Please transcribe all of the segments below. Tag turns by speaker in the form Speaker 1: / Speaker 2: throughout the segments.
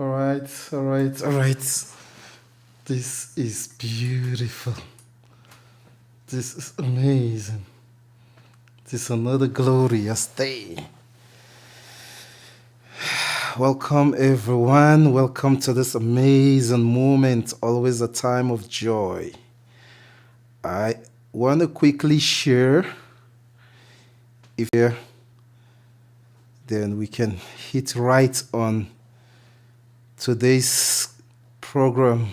Speaker 1: All right, all right, all right. This is beautiful. This is amazing. This is another glorious day. Welcome, everyone. Welcome to this amazing moment, always a time of joy. I want to quickly share, if here, then we can hit right on today's program.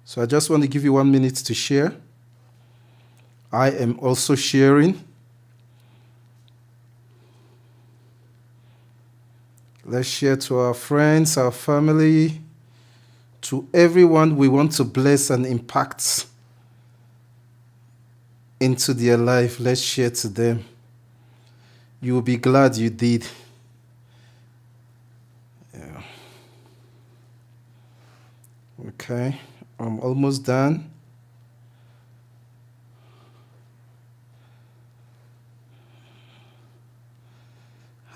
Speaker 1: So I just want to give you 1 minute to share. I am also sharing. Let's share to our friends, our family, to everyone we want to bless and impact into their life. Let's share to them. You will be glad you did. Yeah. Okay, I'm almost done.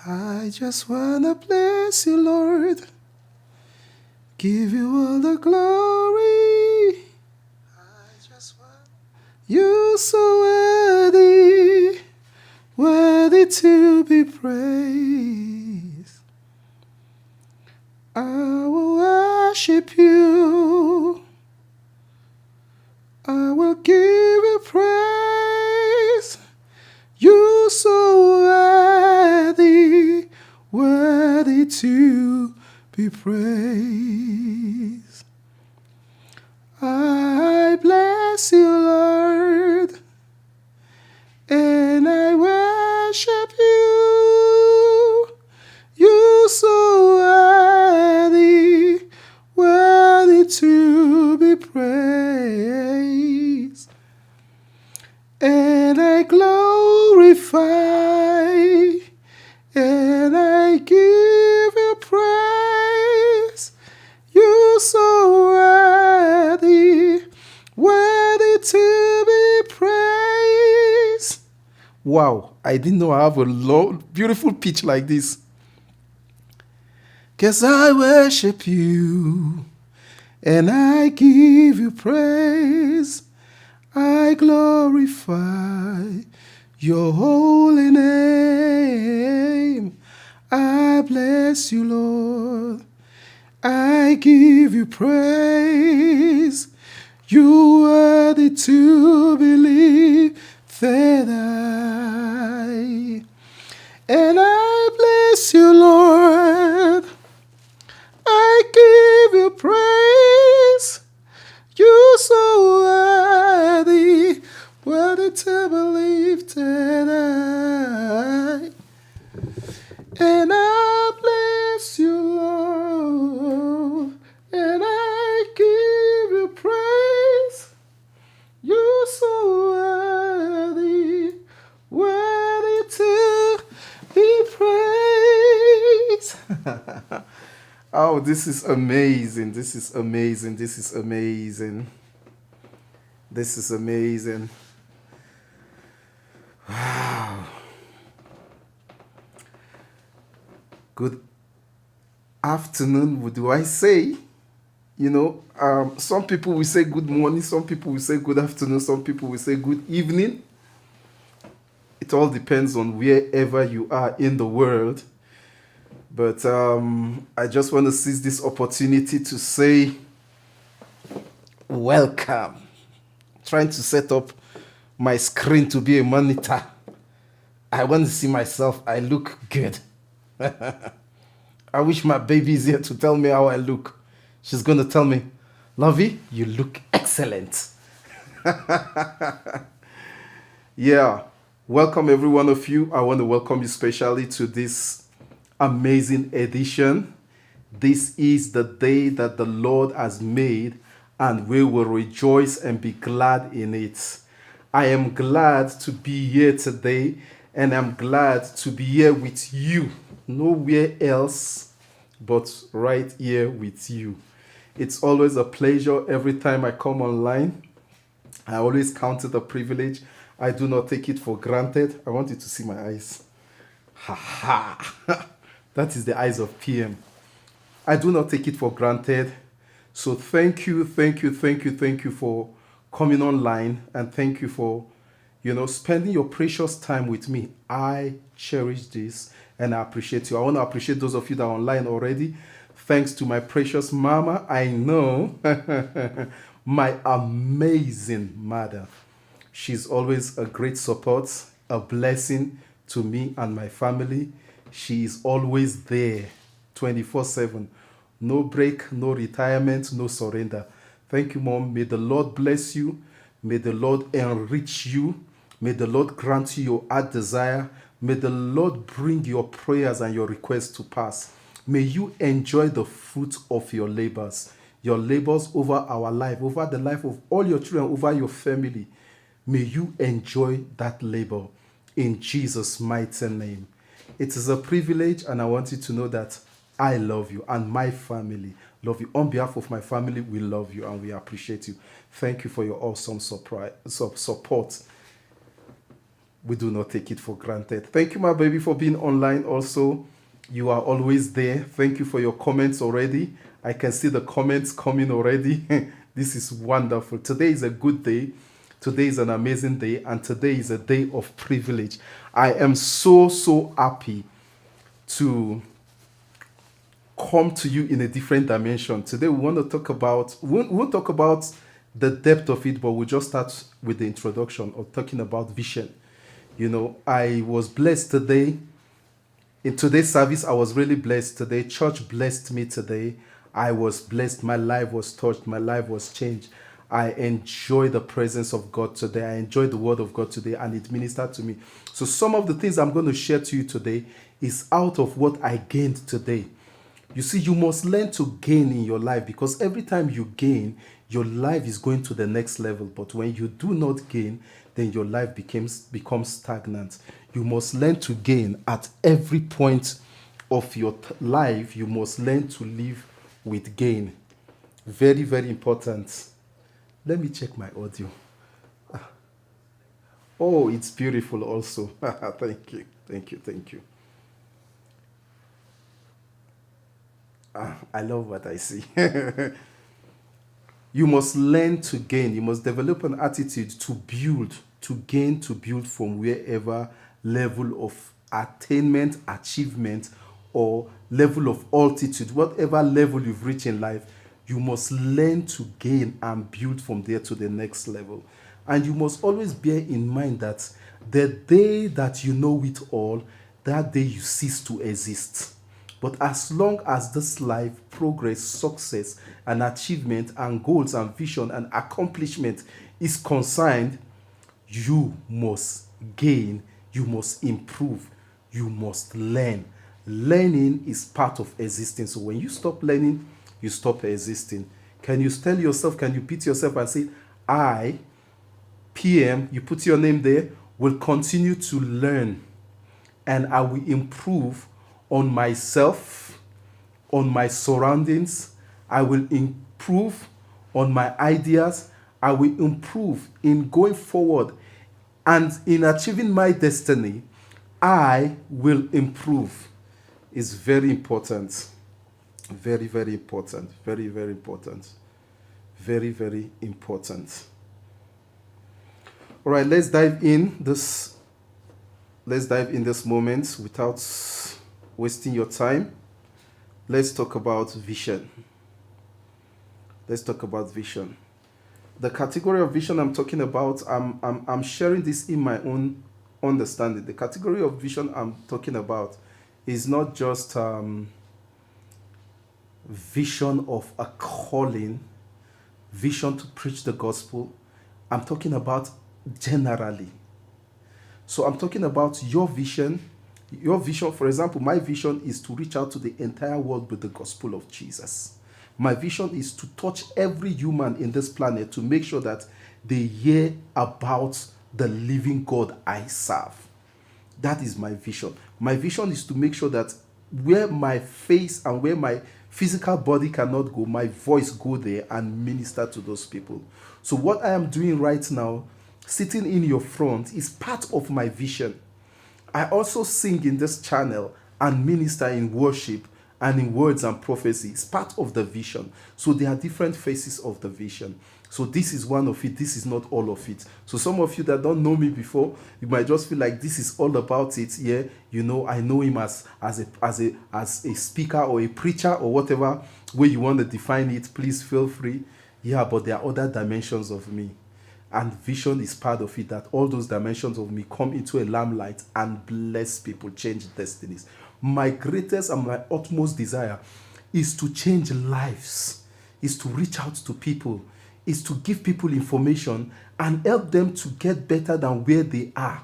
Speaker 1: I just want to bless you, Lord. Give you all the glory. You're so worthy, worthy to be praised. I will worship you. I will give you praise. You're so worthy, worthy to be praised. I bless you, Lord, and I worship you. You're so worthy, worthy to be praised. And I glorify, and I give you praise. You're so worthy, worthy to be praised. Wow, I didn't know I have a beautiful pitch like this. 'Cause I worship you, and I give you praise. I glorify your holy name. I bless you, Lord. I give you praise. You worthy to believe that and I bless you, Lord. I give you praise. You're so worthy, worthy to believe that and I bless you, Lord, and I give you praise. You're so worthy, worthy to be praised. Oh, this is amazing. This is amazing. This is amazing. This is amazing. Wow. Good afternoon, what do I say? You know, some people will say good morning, some people will say good afternoon, some people will say good evening. It all depends on wherever you are in the world. But I just want to seize this opportunity to say welcome. Trying to set up my screen to be a monitor. I want to see myself. I look good. I wish my baby is here to tell me how I look. She's going to tell me, Lovey, you look excellent. Yeah. Welcome, every one of you. I want to welcome you specially to this amazing edition. This is the day that the Lord has made, and we will rejoice and be glad in it. I am glad to be here today, and I'm glad to be here with you. Nowhere else but right here with you. It's always a pleasure every time I come online. I always count it a privilege. I do not take it for granted. I want you to see my eyes. Ha. That is the eyes of PM. I do not take it for granted. So thank you for coming online, and thank you for spending your precious time with me. I cherish this and I appreciate you. I want to appreciate those of you that are online already. Thanks to my precious mama. I know my amazing mother. She's always a great support, a blessing to me and my family. She is always there 24/7. No break, no retirement, no surrender. Thank you, Mom. May the Lord bless you. May the Lord enrich you. May the Lord grant you your heart desire. May the Lord bring your prayers and your requests to pass. May you enjoy the fruit of your labors over our life, over the life of all your children, over your family. May you enjoy that labor in Jesus' mighty name. It is a privilege, and I want you to know that I love you and my family love you. On behalf of my family, we love you and we appreciate you. Thank you for your awesome support. We do not take it for granted. Thank you, my baby, for being online also. You are always there. Thank you for your comments already. I can see the comments coming already. This is wonderful. Today is a good day. Today is an amazing day, and today is a day of privilege. I am so happy to come to you in a different dimension. Today we want to talk about, we won't talk about the depth of it, but we'll just start with the introduction of talking about vision. I was blessed today. In today's service, I was really blessed today. Church blessed me today. I was blessed. My life was touched. My life was changed. I enjoy the presence of God today. I enjoy the word of God today, and it ministered to me. So some of the things I'm going to share to you today is out of what I gained today. You see, you must learn to gain in your life, because every time you gain, your life is going to the next level. But when you do not gain, then your life becomes stagnant. You must learn to gain at every point of your life. You must learn to live with gain. Very, very important. Let me check my audio. Oh, it's beautiful also. Thank you. I love what I see. You must learn to gain. You must develop an attitude to build, to gain, to build from wherever level of attainment, achievement, or level of altitude, whatever level you've reached in life, you must learn to gain and build from there to the next level. And you must always bear in mind that the day that you know it all, that day you cease to exist. But as long as this life, progress, success, and achievement, and goals, and vision, and accomplishment is concerned, you must gain, you must improve, you must learn. Learning is part of existing. So when you stop learning, you stop existing. Can you tell yourself, can you beat yourself and say, I, PM, you put your name there, will continue to learn, and I will improve on myself, on my surroundings. I will improve on my ideas. I will improve in going forward, and in achieving my destiny. I will improve. Is very important. Very, very important. Very, very important. Very, very important. All right, let's dive in this moment without wasting your time. Let's talk about vision. The category of vision I'm talking about, I'm sharing this in my own understanding. The category of vision I'm talking about is not just vision of a calling, vision to preach the gospel. I'm talking about generally. So I'm talking about your vision. Your vision, for example, my vision is to reach out to the entire world with the gospel of Jesus. My vision is to touch every human in this planet to make sure that they hear about the living God I serve. That is my vision. My vision is to make sure that where my face and where my physical body cannot go, my voice go there and minister to those people. So what I am doing right now, sitting in your front, is part of my vision. I also sing in this channel and minister in worship and in words and prophecy. It's part of the vision. So there are different phases of the vision. So this is one of it. This is not all of it. So some of you that don't know me before, you might just feel like this is all about it. Yeah, I know him as a speaker or a preacher or whatever way you want to define it. Please feel free. Yeah, but there are other dimensions of me. And vision is part of it, that all those dimensions of me come into a lamplight and bless people, change destinies. My greatest and my utmost desire is to change lives, is to reach out to people, is to give people information and help them to get better than where they are.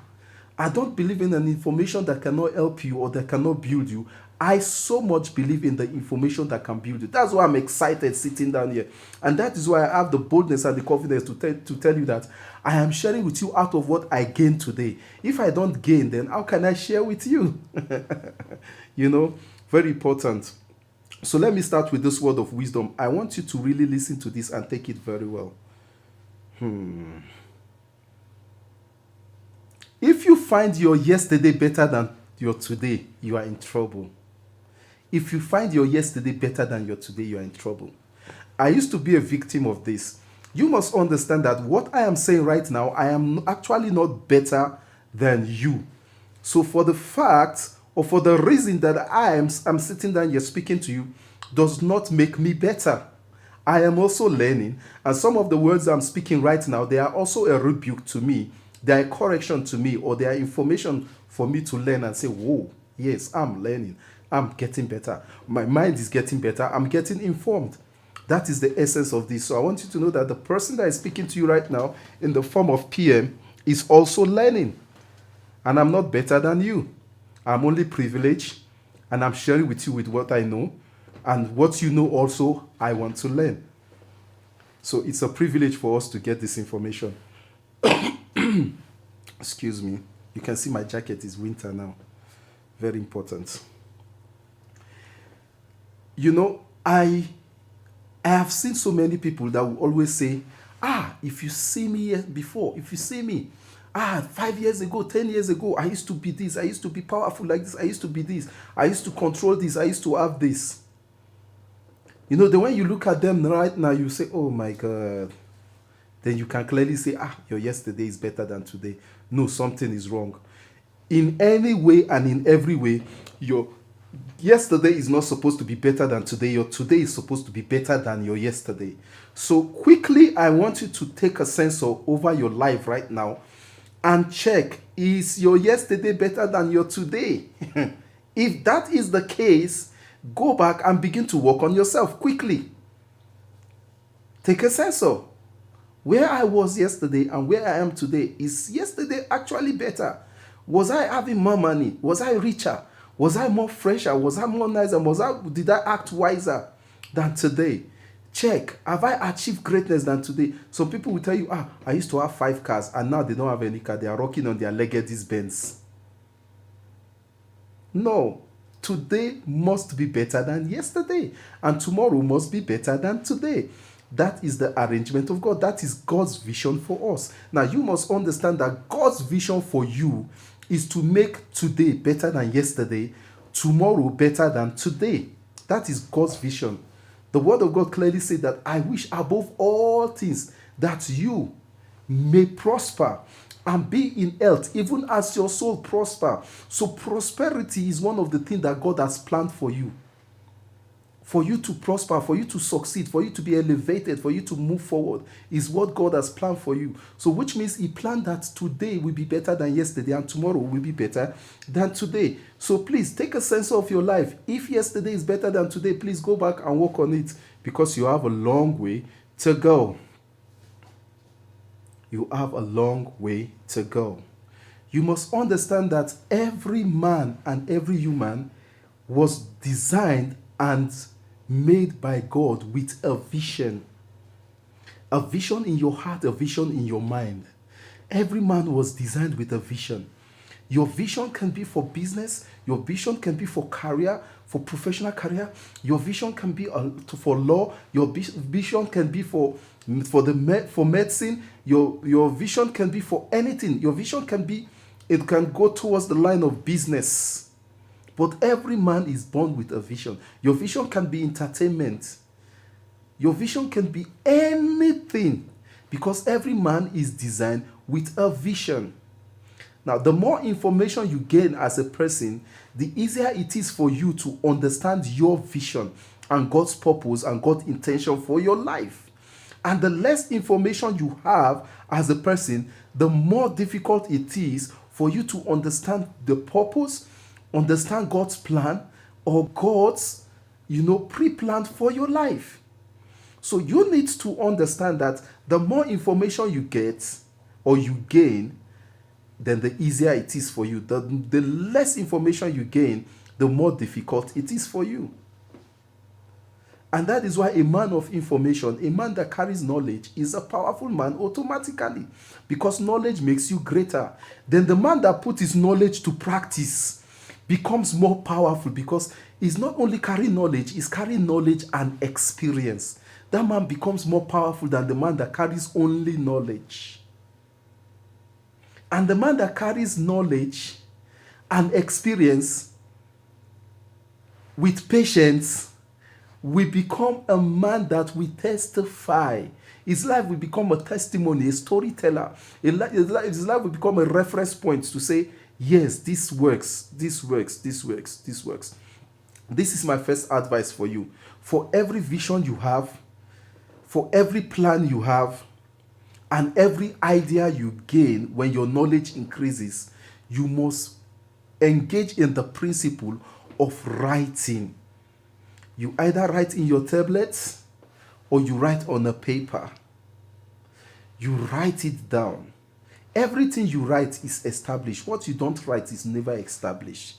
Speaker 1: I don't believe in an information that cannot help you or that cannot build you. I so much believe in the information that can build you. That's why I'm excited sitting down here. And that is why I have the boldness and the confidence to tell you that I am sharing with you out of what I gained today. If I don't gain, then how can I share with you? Very important. So let me start with this word of wisdom. I want you to really listen to this and take it very well. If you find your yesterday better than your today, you are in trouble. If you find your yesterday better than your today, you are in trouble. I used to be a victim of this. You must understand that what I am saying right now, I am actually not better than you. So for the fact or for the reason that I'm sitting down here speaking to you does not make me better. I am also learning, and some of the words I'm speaking right now, they are also a rebuke to me. They are a correction to me, or they are information for me to learn and say, whoa, yes, I'm learning. I'm getting better. My mind is getting better. I'm getting informed. That is the essence of this. So I want you to know that the person that is speaking to you right now in the form of PM is also learning. And I'm not better than you. I'm only privileged, and I'm sharing with you with what I know. And what you know also, I want to learn. So it's a privilege for us to get this information. Excuse me. You can see my jacket is winter now. Very important. I have seen so many people that will always say, if you see me before, if you see me, 5 years ago, 10 years ago, I used to be this, I used to be powerful like this, I used to be this, I used to control this, I used to have this. Then when you look at them right now, you say, oh my God. Then you can clearly say, your yesterday is better than today. No, something is wrong. In any way and in every way, your yesterday is not supposed to be better than today. Your today is supposed to be better than your yesterday. So quickly, I want you to take a sensor over your life right now and check, is your yesterday better than your today? If that is the case, go back and begin to work on yourself quickly. Take a sensor. Where I was yesterday and where I am today, is yesterday actually better? Was I having more money? Was I richer? Was I more fresher? Was I more nicer? Did I act wiser than today? Check. Have I achieved greatness than today? Some people will tell you, I used to have 5 cars and now they don't have any car. They are rocking on their Legacy Benz. No. Today must be better than yesterday. And tomorrow must be better than today. That is the arrangement of God. That is God's vision for us. Now, you must understand that God's vision for you is to make today better than yesterday, tomorrow better than today. That is God's vision. The word of God clearly says that I wish above all things that you may prosper and be in health, even as your soul prosper. So prosperity is one of the things that God has planned for you. For you to prosper, for you to succeed, for you to be elevated, for you to move forward is what God has planned for you. So which means He planned that today will be better than yesterday and tomorrow will be better than today. So please take a sense of your life. If yesterday is better than today, please go back and work on it, because you have a long way to go. You have a long way to go. You must understand that every man and every human was designed and made by God with a vision. A vision in your heart, a vision in your mind. Every man was designed with a vision. Your vision can be for business. Your vision can be for career, for professional career. Your vision can be for law. Your vision can be for medicine. Your vision can be for anything. Your vision can be It can go towards the line of business. But every man is born with a vision. Your vision can be entertainment. Your vision can be anything, because every man is designed with a vision. Now, the more information you gain as a person, the easier it is for you to understand your vision and God's purpose and God's intention for your life. And the less information you have as a person, the more difficult it is for you to understand the purpose, understand God's plan, or God's, pre-planned for your life. So you need to understand that the more information you get or you gain, then the easier it is for you. The less information you gain, the more difficult it is for you. And that is why a man of information, a man that carries knowledge, is a powerful man automatically, because knowledge makes you greater. Then the man that puts his knowledge to practice becomes more powerful, because he's not only carrying knowledge, he's carrying knowledge and experience. That man becomes more powerful than the man that carries only knowledge. And the man that carries knowledge and experience with patience will become a man that will testify. His life will become a testimony, a storyteller. His life will become a reference point to say, yes, this works, this works, this works, this works. This is my first advice for you. For every vision you have, for every plan you have, and every idea you gain, when your knowledge increases, you must engage in the principle of writing. You either write in your tablets or you write on a paper. You write it down. Everything you write is established. What you don't write is never established.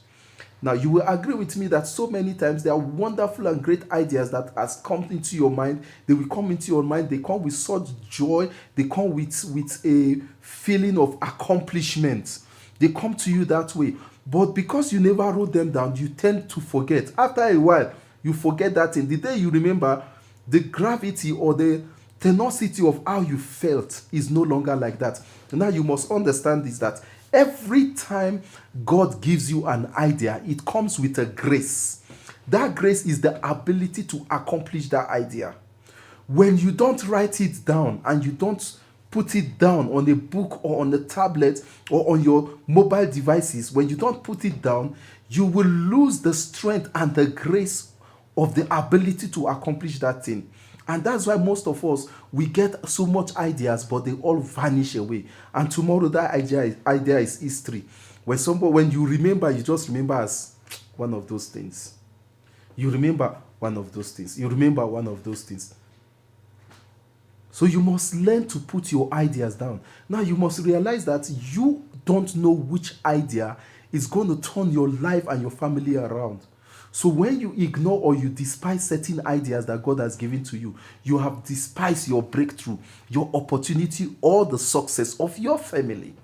Speaker 1: Now, you will agree with me that so many times there are wonderful and great ideas that has come into your mind. They will come into your mind. They come with such joy. They come with a feeling of accomplishment. They come to you that way. But because you never wrote them down, you tend to forget. After a while, you forget that thing. The day you remember, the gravity or the tenacity of how you felt is no longer like that. Now you must understand this, that every time God gives you an idea, it comes with a grace. That grace is the ability to accomplish that idea. When you don't write it down and you don't put it down on a book or on a tablet or on your mobile devices, when you don't put it down, you will lose the strength and the grace of the ability to accomplish that thing. And that's why most of us, we get so much ideas, but they all vanish away. And tomorrow that idea is history. When you remember, you just remember as one of those things. You remember one of those things. You remember one of those things. So you must learn to put your ideas down. Now you must realize that you don't know which idea is going to turn your life and your family around. So when you ignore or you despise certain ideas that God has given to you, you have despised your breakthrough, your opportunity, or the success of your family.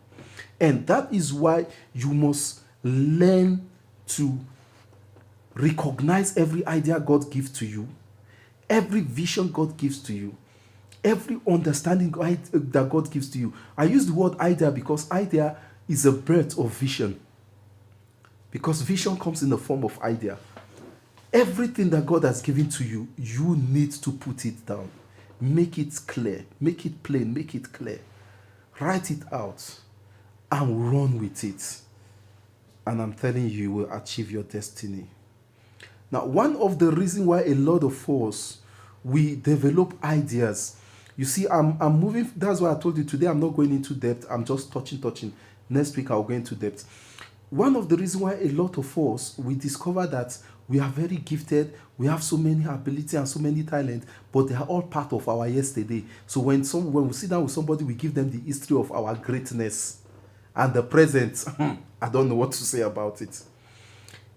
Speaker 1: And that is why you must learn to recognize every idea God gives to you, every vision God gives to you, every understanding that God gives to you. I use the word idea because idea is a birth of vision. Because vision comes in the form of idea. Everything that God has given to you, you need to put it down. Make it clear. Make it plain. Make it clear. Write it out and run with it. And I'm telling you, you will achieve your destiny. Now, one of the reasons why a lot of us, we develop ideas. You see, I'm moving. That's why I told you today I'm not going into depth. I'm just touching. Next week I'll go into depth. One of the reasons why a lot of us, we discover that we are very gifted, we have so many ability and so many talent, but they are all part of our yesterday. So when we sit down with somebody, we give them the history of our greatness and the present. I don't know what to say about it.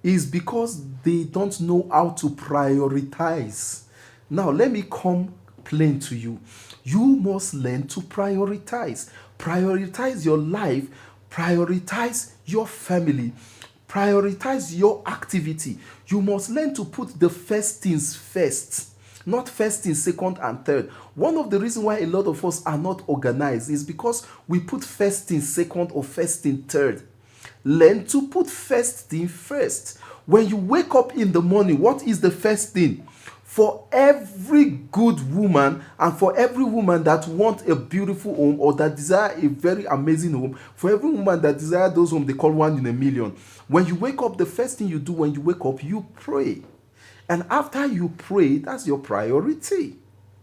Speaker 1: Is because they don't know how to prioritize. Now, let me come plain to you. You must learn to prioritize. Prioritize your life. Prioritize your family. Prioritize your activity. You must learn to put the first things first, not first things second and third. One of the reasons why a lot of us are not organized is because we put first thing second or first thing third. Learn to put first thing first. When you wake up in the morning, what is the first thing? For every good woman and for every woman that wants a beautiful home or that desire a very amazing home, for every woman that desire those homes they call 1 in a million, when you wake up, the first thing you do when you wake up, you pray. And after you pray, that's your priority.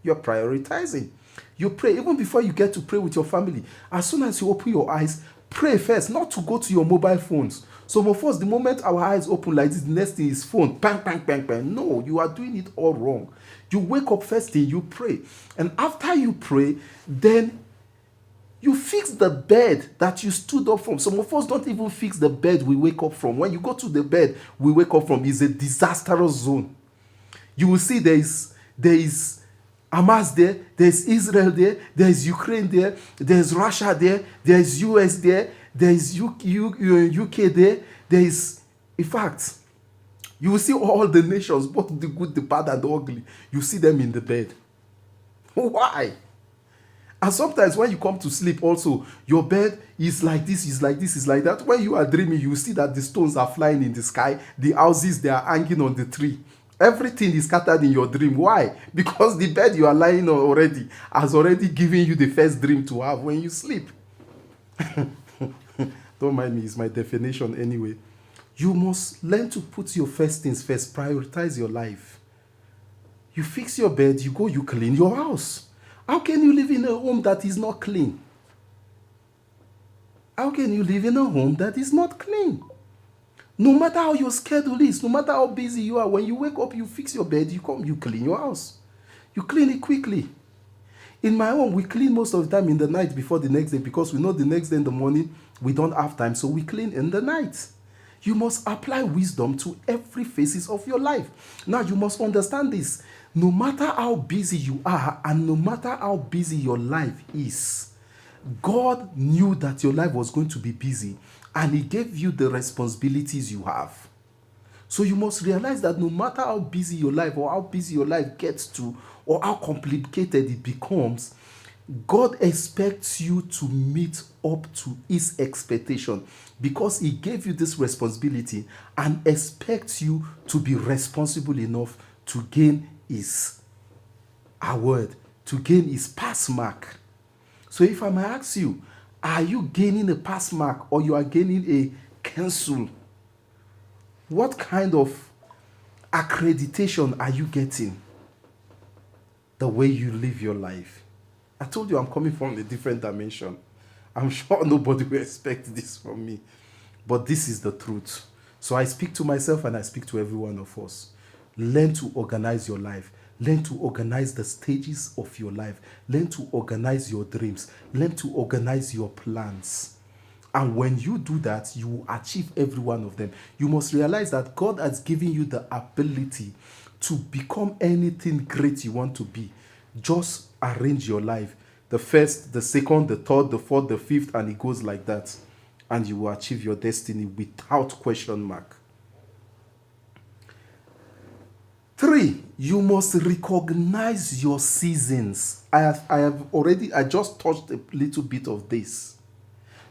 Speaker 1: You're prioritizing. You pray even before you get to pray with your family. As soon as you open your eyes, pray first, not to go to your mobile phones. Some of us, the moment our eyes open like this, the next thing is phone. Bang, bang, bang, bang. No, you are doing it all wrong. You wake up first thing, you pray. And after you pray, then you fix the bed that you stood up from. Some of us don't even fix the bed we wake up from. When you go to the bed we wake up from, is a disastrous zone. You will see there is Hamas there, there's Israel there, there's Ukraine there, there's Russia there, there's US there, there's UK there, there's, in fact, you will see all the nations, both the good, the bad, and the ugly. You see them in the bed. Why? And sometimes when you come to sleep also, your bed is like this, is like this, is like that. When you are dreaming, you see that the stones are flying in the sky, the houses, they are hanging on the tree. Everything is scattered in your dream. Why? Because the bed you are lying on already has already given you the first dream to have when you sleep. Don't mind me, it's my definition anyway. You must learn to put your first things first. Prioritize your life. You fix your bed, you go, you clean your house. How can you live in a home that is not clean? How can you live in a home that is not clean? No matter how your schedule is, no matter how busy you are, when you wake up, you fix your bed, you come, you clean your house. You clean it quickly. In my home, we clean most of the time in the night before the next day because we know the next day in the morning, we don't have time, so we clean in the night. You must apply wisdom to every phases of your life. Now, you must understand this. No matter how busy you are and no matter how busy your life is, God knew that your life was going to be busy and He gave you the responsibilities you have. So you must realize that no matter how busy your life or how busy your life gets to or how complicated it becomes, God expects you to meet up to His expectation because He gave you this responsibility and expects you to be responsible enough to gain His award, to gain His pass mark. So if I may ask you, are you gaining a pass mark or you are gaining a cancel? What kind of accreditation are you getting? The way you live your life. I told you I'm coming from a different dimension. I'm sure nobody will expect this from me. But this is the truth. So I speak to myself and I speak to every one of us. Learn to organize your life. Learn to organize the stages of your life. Learn to organize your dreams. Learn to organize your plans. And when you do that, you will achieve every one of them. You must realize that God has given you the ability to become anything great you want to be. Just arrange your life. The first, the second, the third, the fourth, the fifth, and it goes like that. And you will achieve your destiny without question mark. 3, you must recognize your seasons. I just touched a little bit of this.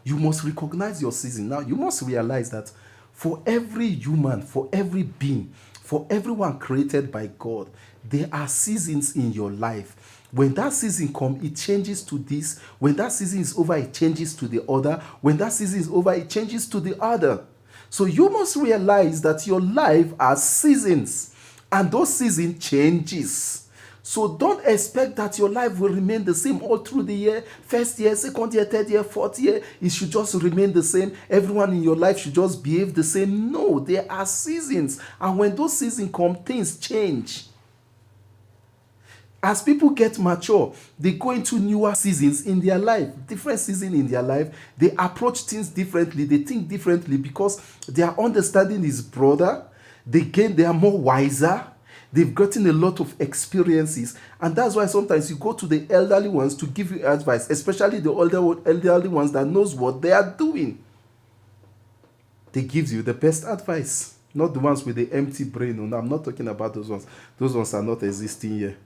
Speaker 1: You must recognize your season. Now, you must realize that for every human, for every being, for everyone created by God, there are seasons in your life. When that season comes, it changes to this. When that season is over, it changes to the other. When that season is over, it changes to the other. So you must realize that your life has seasons. And those seasons changes. So don't expect that your life will remain the same all through the year. First year, second year, third year, fourth year. It should just remain the same. Everyone in your life should just behave the same. No, there are seasons. And when those seasons come, things change. As people get mature, they go into newer seasons in their life, different seasons in their life. They approach things differently. They think differently because their understanding is broader. They are more wiser. They've gotten a lot of experiences. And that's why sometimes you go to the elderly ones to give you advice, especially the elderly ones that knows what they are doing. They give you the best advice, not the ones with the empty brain. No, I'm not talking about those ones. Those ones are not existing here.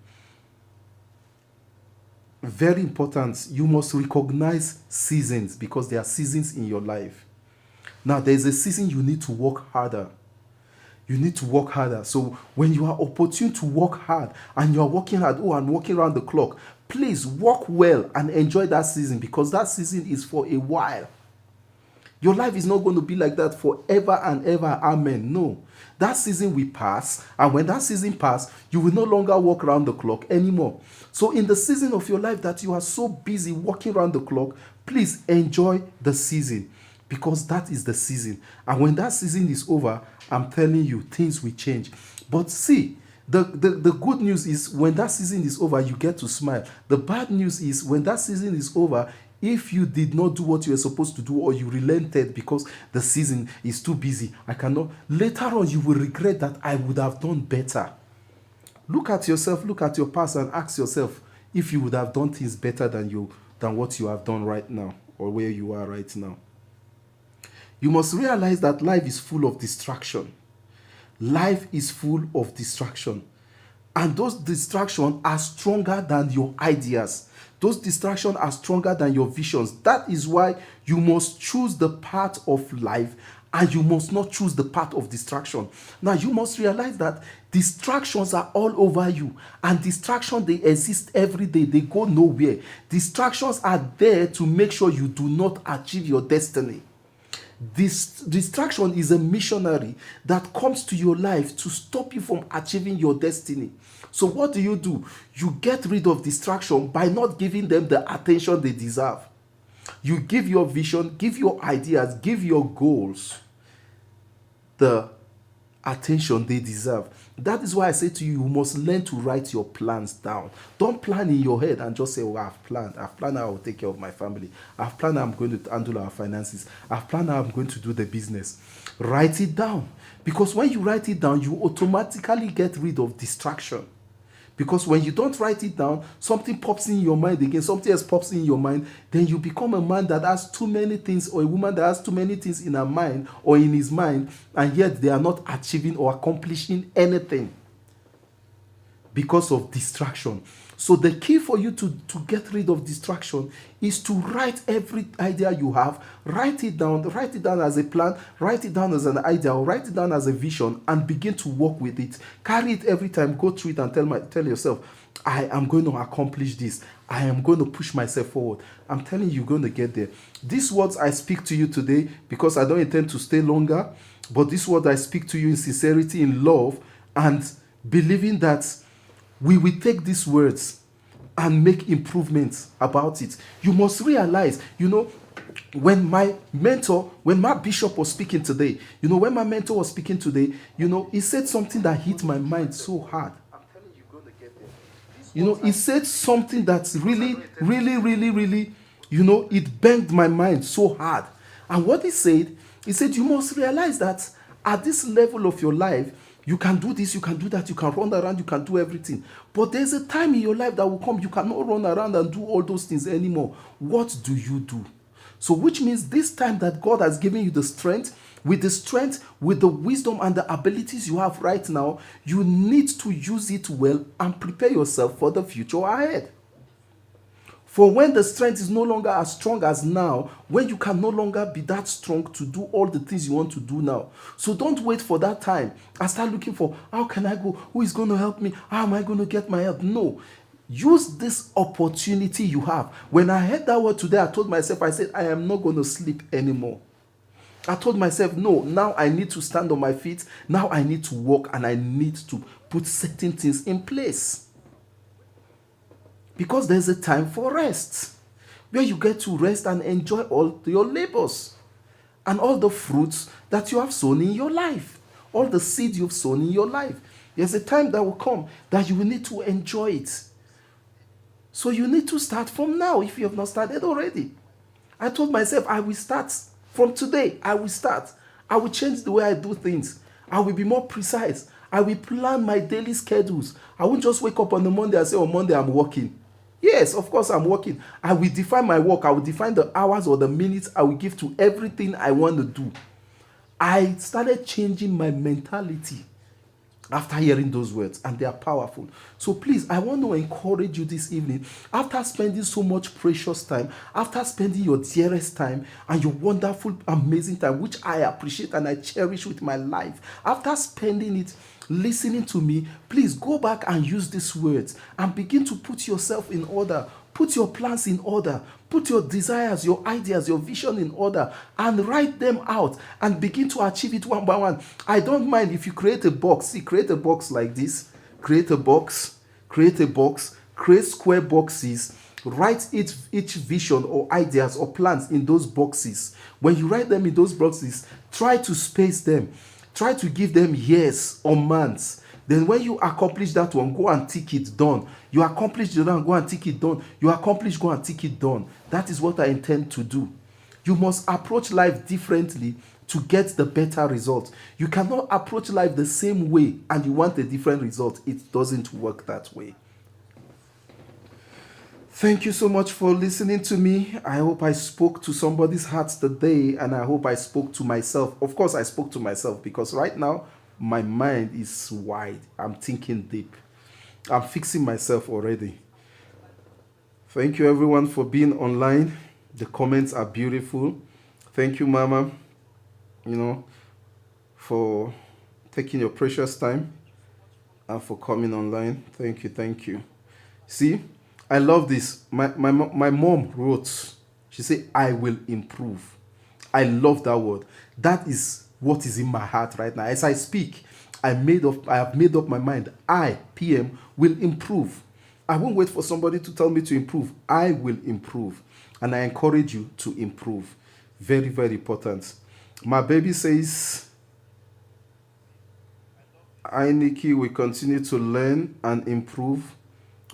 Speaker 1: Very important. You must recognize seasons because there are seasons in your life. Now, there's a season you need to work harder. You need to work harder. So when you are opportune to work hard and you are working hard, oh, I'm working around the clock, please work well and enjoy that season, because that season is for a while. Your life is not going to be like that forever and ever. Amen. No. That season will pass, and when that season passes, you will no longer walk around the clock anymore. So in the season of your life that you are so busy walking around the clock, please enjoy the season, because that is the season. And when that season is over, I'm telling you, things will change. But see, the good news is when that season is over, you get to smile. The bad news is when that season is over, if you did not do what you were supposed to do, or you relented because the season is too busy, I cannot, later on you will regret that I would have done better. Look at yourself, look at your past, and ask yourself if you would have done things better than what you have done right now, or where you are right now. You must realize that life is full of distraction. Life is full of distraction. And those distractions are stronger than your ideas. Those distractions are stronger than your visions. That is why you must choose the path of life, and you must not choose the path of distraction. Now, you must realize that distractions are all over you, and distractions, they exist every day. They go nowhere. Distractions are there to make sure you do not achieve your destiny. This distraction is a missionary that comes to your life to stop you from achieving your destiny. So what do? You get rid of distraction by not giving them the attention they deserve. You give your vision, give your ideas, give your goals the attention they deserve. That is why I say to you, you must learn to write your plans down. Don't plan in your head and just say, oh, I've planned how I will take care of my family. I've planned how I'm going to handle our finances. I've planned how I'm going to do the business. Write it down. Because when you write it down, you automatically get rid of distraction. Because when you don't write it down, something pops in your mind again, something else pops in your mind, then you become a man that has too many things, or a woman that has too many things in her mind or in his mind, and yet they are not achieving or accomplishing anything because of distraction. So the key for you to get rid of distraction is to write every idea you have, write it down as a plan, write it down as an idea, or write it down as a vision, and begin to work with it. Carry it every time, go through it, and tell yourself, I am going to accomplish this. I am going to push myself forward. I'm telling you, you're going to get there. These words I speak to you today, because I don't intend to stay longer, but these words I speak to you in sincerity, in love, and believing that we will take these words and make improvements about it. You must realize, when my bishop was speaking today, when my mentor was speaking today, he said something that hit my mind so hard. I'm telling you, you're going to get there. He said something that's really, really, really, really, it banged my mind so hard. And what he said, you must realize that at this level of your life, you can do this, you can do that, you can run around, you can do everything. But there's a time in your life that will come, you cannot run around and do all those things anymore. What do you do? So which means this time that God has given you the strength, with the wisdom and the abilities you have right now, you need to use it well and prepare yourself for the future ahead. For when the strength is no longer as strong as now, when you can no longer be that strong to do all the things you want to do now. So don't wait for that time and start looking for, how can I go? Who is going to help me? How am I going to get my help? No. Use this opportunity you have. When I heard that word today, I told myself, I said, I am not going to sleep anymore. I told myself, no, now I need to stand on my feet. Now I need to walk, and I need to put certain things in place. Because there's a time for rest, where you get to rest and enjoy all your labors and all the fruits that you have sown in your life, all the seeds you've sown in your life. There's a time that will come that you will need to enjoy it. So you need to start from now if you have not started already. I told myself, I will start from today. I will start. I will change the way I do things. I will be more precise. I will plan my daily schedules. I won't just wake up on the Monday and say, on Monday I'm working. Yes, of course I'm working. I will define my work. I will define the hours or the minutes I will give to everything I want to do. I started changing my mentality. after hearing those words, and they are powerful. So please, I want to encourage you this evening, after spending so much precious time, after spending your dearest time and your wonderful, amazing time, which I appreciate and I cherish with my life, after spending it listening to me, please go back and use these words and begin to put yourself in order. Put your plans in order. Put your desires, your ideas, your vision in order, and write them out and begin to achieve it one by one. I don't mind if you create a box. See, create a box like this. Create a box. Create a box. Create square boxes. Write each vision or ideas or plans in those boxes. When you write them in those boxes, try to space them. Try to give them years or months. Then when you accomplish that one, go and tick it, done. You accomplish the one, go and tick it, done. You accomplish, go and tick it, done. That is what I intend to do. You must approach life differently to get the better result. You cannot approach life the same way and you want a different result. It doesn't work that way. Thank you so much for listening to me. I hope I spoke to somebody's heart today, and I hope I spoke to myself. Of course, I spoke to myself because right now, my mind is wide. I'm thinking deep. I'm fixing myself already. Thank you, everyone, for being online. The comments are beautiful. Thank you, Mama, for taking your precious time and for coming online. Thank you, thank you. See, I love this. My mom wrote, she said, I will improve. I love that word. That is what is in my heart right now. As I speak, I have made up my mind. I, PM, will improve. I won't wait for somebody to tell me to improve. I will improve. And I encourage you to improve. Very, very important. My baby says, I, Nikki, will continue to learn and improve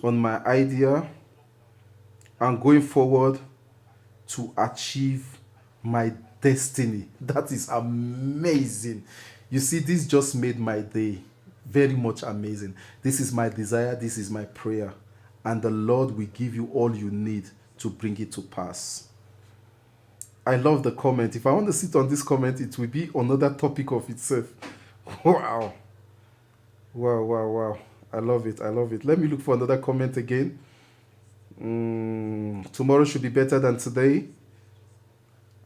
Speaker 1: on my idea and going forward to achieve my destiny. That is amazing. You see, this just made my day very much amazing. This is my desire. This is my prayer. And the Lord will give you all you need to bring it to pass. I love the comment. If I want to sit on this comment, it will be another topic of itself. Wow. Wow, wow, wow. I love it. I love it. Let me look for another comment again. Tomorrow should be better than today.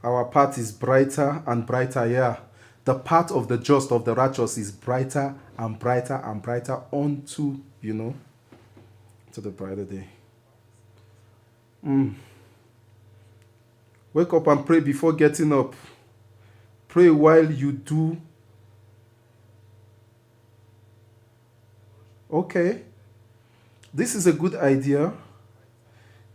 Speaker 1: Our path is brighter and brighter. Yeah. The path of the just, of the righteous, is brighter and brighter and brighter unto, to the brighter day. Wake up and pray before getting up. Pray while you do. Okay. This is a good idea.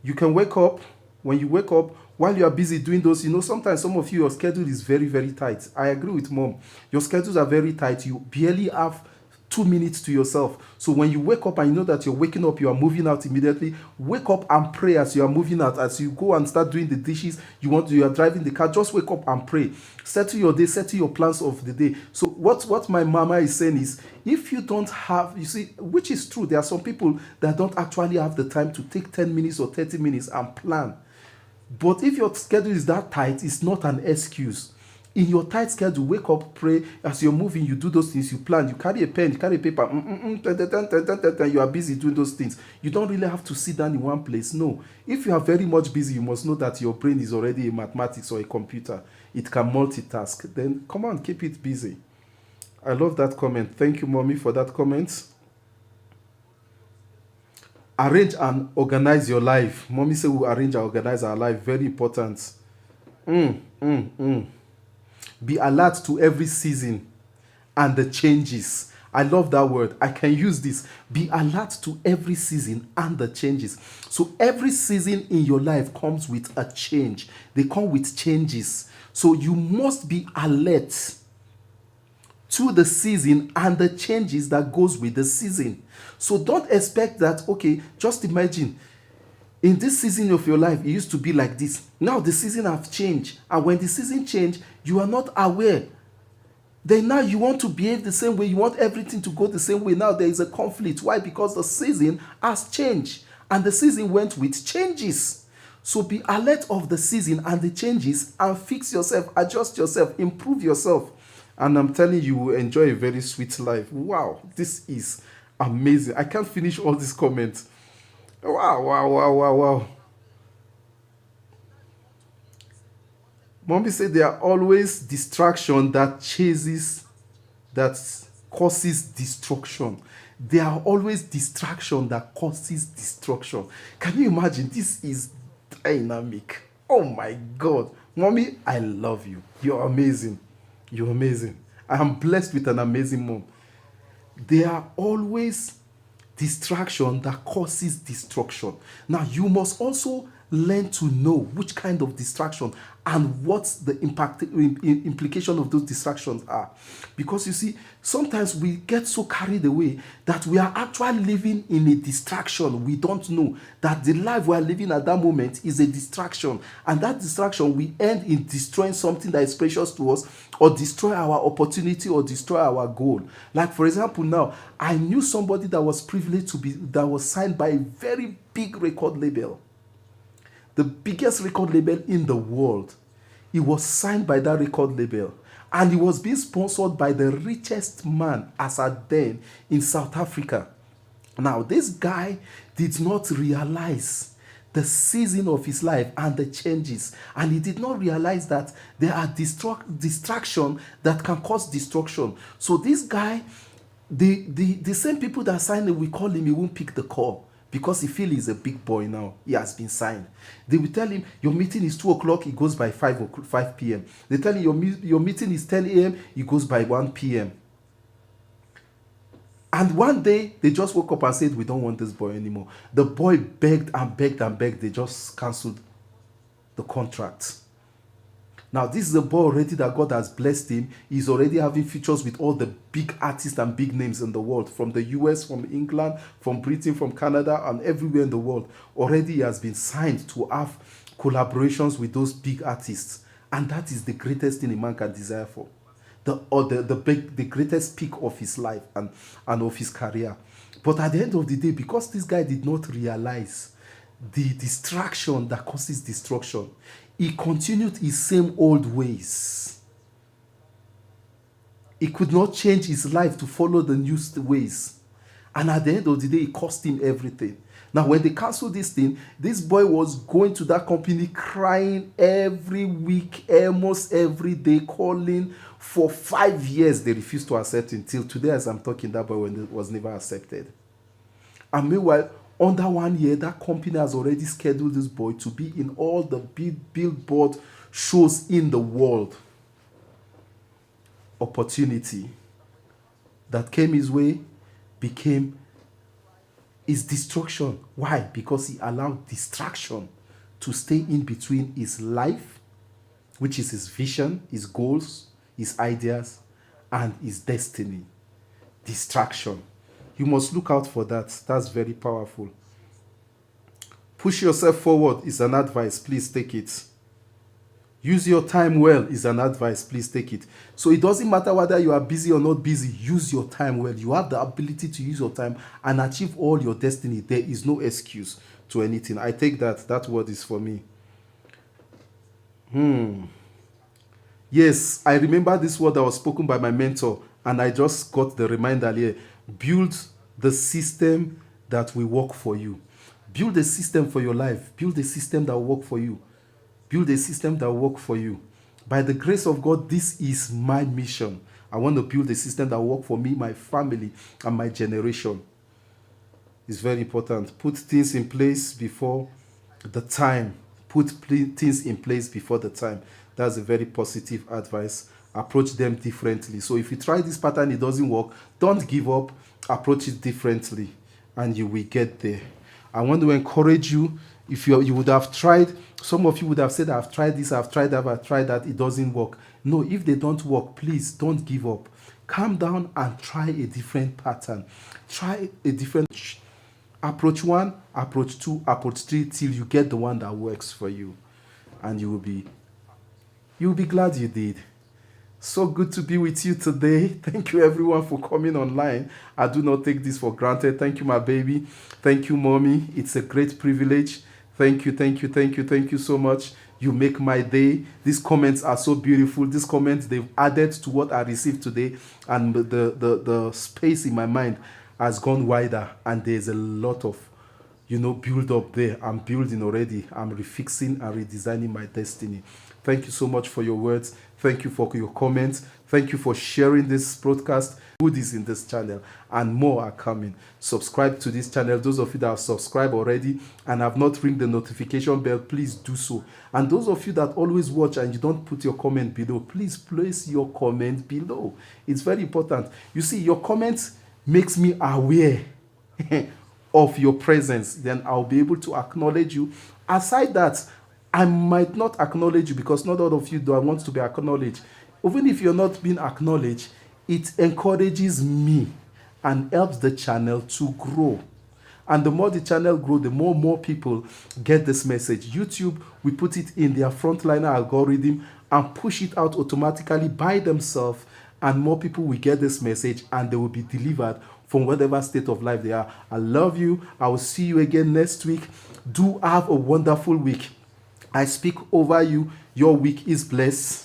Speaker 1: You can wake up. When you wake up, while you are busy doing those, sometimes some of you, your schedule is very, very tight. I agree with Mom. Your schedules are very tight. You barely have 2 minutes to yourself. So when you wake up and you know that you're waking up, you are moving out immediately, wake up and pray as you are moving out. As you go and start doing the dishes, you are driving the car, just wake up and pray. Settle your day, settle your plans of the day. So what my mama is saying is, if you don't have, you see, which is true, there are some people that don't actually have the time to take 10 minutes or 30 minutes and plan. But if your schedule is that tight, it's not an excuse. In your tight schedule, wake up, pray. As you're moving, you do those things, you plan, you carry a pen, you carry a paper, you are busy doing those things. You don't really have to sit down in one place. No. If you are very much busy, you must know that your brain is already a mathematics or a computer. It can multitask. Then, come on, keep it busy. I love that comment. Thank you, Mommy, for that comment. Arrange and organize your life. Mommy said we'll arrange and organize our life. Very important. Be alert to every season and the changes. I love that word. I can use this. Be alert to every season and the changes. So every season in your life comes with a change. They come with changes. So you must be alert to the season and the changes that goes with the season. So don't expect that, okay, just imagine, in this season of your life, it used to be like this. Now the season have changed. And when the season change, you are not aware. Then now you want to behave the same way. You want everything to go the same way. Now there is a conflict. Why? Because the season has changed. And the season went with changes. So be alert of the season and the changes and fix yourself, adjust yourself, improve yourself. And I'm telling you, you will enjoy a very sweet life. Wow, this is amazing. I can't finish all these comments. Wow, wow, wow, wow, wow. Mommy said there are always distraction that chases, that causes destruction. There are always distraction that causes destruction. Can you imagine? This is dynamic. Oh my God. Mommy, I love you. You're amazing. You're amazing. I am blessed with an amazing mom. There are always distraction that causes destruction. Now, you must also learn to know which kind of distraction and what the implication of those distractions are. Because you see, sometimes we get so carried away that we are actually living in a distraction. We don't know that the life we are living at that moment is a distraction, and that distraction we end in destroying something that is precious to us, or destroy our opportunity, or destroy our goal. Like, for example, now I knew somebody that was privileged to be, that was signed by a very big record label, the biggest record label in the world. He was signed by that record label, and he was being sponsored by the richest man as at then in South Africa. Now, this guy did not realize the season of his life and the changes, and he did not realize that there are distraction that can cause destruction. So this guy, the same people that signed him, we call him, he won't pick the call because he feel he's a big boy now. He has been signed. They will tell him your meeting is 2 o'clock, it goes by 5 p.m. They tell him your meeting is 10 a.m., it goes by 1 p.m. And one day, they just woke up and said, we don't want this boy anymore. The boy begged and begged and begged. They just cancelled the contract. Now, this is a boy already that God has blessed him. He's already having features with all the big artists and big names in the world, from the US, from England, from Britain, from Canada, and everywhere in the world. Already he has been signed to have collaborations with those big artists. And that is the greatest thing a man can desire for. The greatest peak of his life and of his career. But at the end of the day, because this guy did not realize the distraction that causes destruction, he continued his same old ways. He could not change his life to follow the new ways. And at the end of the day, it cost him everything. Now, when they canceled this thing, this boy was going to that company crying every week, almost every day, calling. For 5 years, they refused to accept him. Till today, as I'm talking, that boy was never accepted. And meanwhile, under 1 year, that company has already scheduled this boy to be in all the billboard shows in the world. Opportunity that came his way became his destruction. Why? Because he allowed distraction to stay in between his life, which is his vision, his goals, his ideas, and his destiny. Distraction. You must look out for that. That's very powerful. Push yourself forward is an advice. Please take it. Use your time well is an advice. Please take it. So it doesn't matter whether you are busy or not busy. Use your time well. You have the ability to use your time and achieve all your destiny. There is no excuse to anything. I take that. That word is for me. Yes, I remember this word that was spoken by my mentor, and I just got the reminder here. Build the system that will work for you. Build a system for your life. Build a system that will work for you. Build a system that will work for you. By the grace of God, this is my mission. I want to build a system that will work for me, my family, and my generation. It's very important. Put things in place before the time. Put things in place before the time. That's a very positive advice. Approach them differently. So if you try this pattern, it doesn't work, don't give up. Approach it differently, and you will get there. I want to encourage you. If you would have tried, some of you would have said, I've tried this, I've tried that, I've tried that, it doesn't work. No, if they don't work, please don't give up. Calm down and try a different pattern. Try a different approach 1, approach 2, approach 3, till you get the one that works for you. And you will be glad you did. So good to be with you today. Thank you everyone for coming online. I do not take this for granted. Thank you, my baby. Thank you, mommy. It's a great privilege. Thank you so much. You make my day. These comments are so beautiful. These comments, they've added to what I received today, and the space in my mind has gone wider, and there's a lot of build up there. I'm building already. I'm refixing and redesigning my destiny. Thank you so much for your words. Thank you for your comments. Thank you for sharing this broadcast. Goodies in this channel, and more are coming. Subscribe to this channel. Those of you that have subscribed already and have not ring the notification bell, please do so. And those of you that always watch and you don't put your comment below, please place your comment below. It's very important. You see, your comment makes me aware of your presence. Then I'll be able to acknowledge you. Aside that, I might not acknowledge you because not all of you do I want to be acknowledged. Even if you're not being acknowledged, it encourages me and helps the channel to grow. And the more the channel grows, the more people get this message. YouTube, we put it in their frontliner algorithm and push it out automatically by themselves, and more people will get this message and they will be delivered from whatever state of life they are. I love you. I will see you again next week. Do have a wonderful week. I speak over you. Your week is blessed.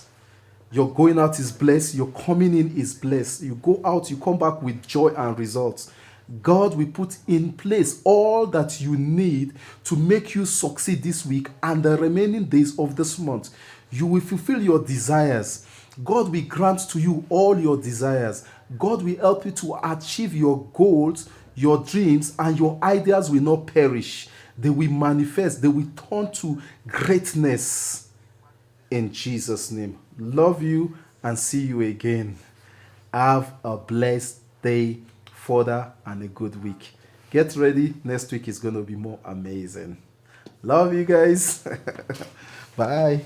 Speaker 1: Your going out is blessed. Your coming in is blessed. You go out, you come back with joy and results. God will put in place all that you need to make you succeed this week and the remaining days of this month. You will fulfill your desires. God will grant to you all your desires. God will help you to achieve your goals, your dreams, and your ideas will not perish. They will manifest. They will turn to greatness. In Jesus' name. Love you and see you again. Have a blessed day further and a good week. Get ready. Next week is going to be more amazing. Love you guys. Bye.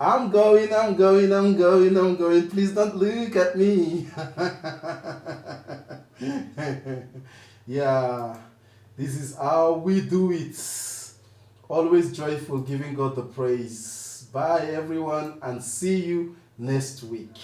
Speaker 1: I'm going. Please don't look at me. Yeah. This is how we do it. Always joyful, giving God the praise. Bye, everyone, and see you next week.